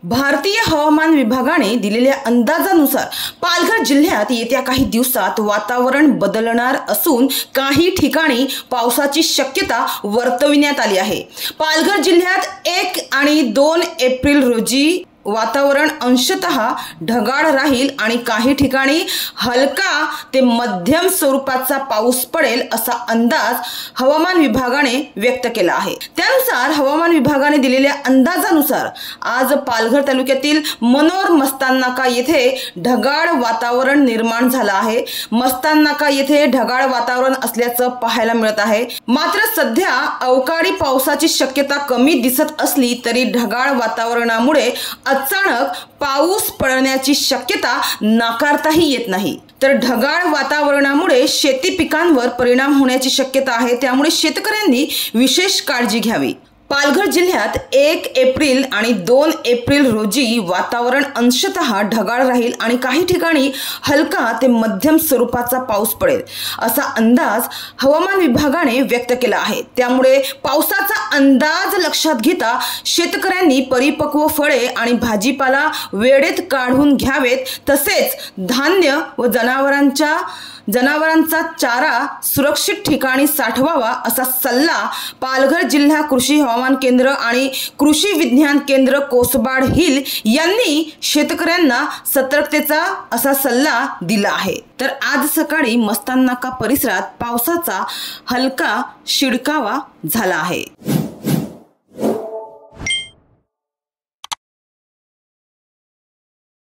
भारतीय हवामान विभागाने दिलेल्या अंदाजानुसार पालघर जिल्ह्यात येत्या काही दिवसात वातावरण बदलणार असून काही ठिकाणी पावसाची शक्यता वर्तविण्यात आली आहे। पालघर जिल्ह्यात 1 आणि 2 एप्रिल रोजी वातावरण अंशतः ढगाळ राहील आणि काही ठिकाणी हलका ते मध्यम स्वरूपाचा पाऊस पडेल असा अंदाज हवामान विभागाने व्यक्त केला आहे। त्यानुसार हवामान विभागाने दिलेल्या अंदाजानुसार आज पालघर तालुक्यातील मनोर मस्ताननाका येथे ढगाळ वातावरण निर्माण झालं आहे। मस्ताननाका येथे ढगाळ वातावरण असल्याचं पाहायला मिळत आहे। मात्र सध्या अवकाळी पावसाची शक्यता कमी दिसत असली तरी ढगाळ वातावरणामुळे अचानक पाऊस पडण्याची शक्यता नाकारताही येत नाही। तर ढगाळ वातावरणामुळे शेती पिकांवर परिणाम होण्याची शक्यता आहे, त्यामुळे शेतकऱ्यांनी विशेष काळजी घ्यावी। पालघर जिल्ह्यात 1 एप्रिल आणि 2 एप्रिल रोजी वातावरण अंशतः ढगाळ राहील आणि काही ठिकाणी हलका ते मध्यम स्वरूपाचा पाऊस पडेल असा अंदाज हवामान विभागाने व्यक्त केला आहे। त्यामुळे पावसाचा अंदाज लक्षात घेता शेतकऱ्यांनी परिपक्व फळे आणि भाजीपाला वेळेत काढून घ्यावेत, तसेच धान्य व जनावरांचा चारा सुरक्षित ठिकाणी साठवावा असा सल्ला पालघर जिल्हा कृषी हवामान केंद्र आणि कृषी विज्ञान केंद्र कोसबाड हिल यांनी शेतकऱ्यांना सतर्कतेचा असा सल्ला दिला आहे। तर आज सकाळी मस्ताननाका परिसरात पावसाचा हलका शिडकावा झाला आहे।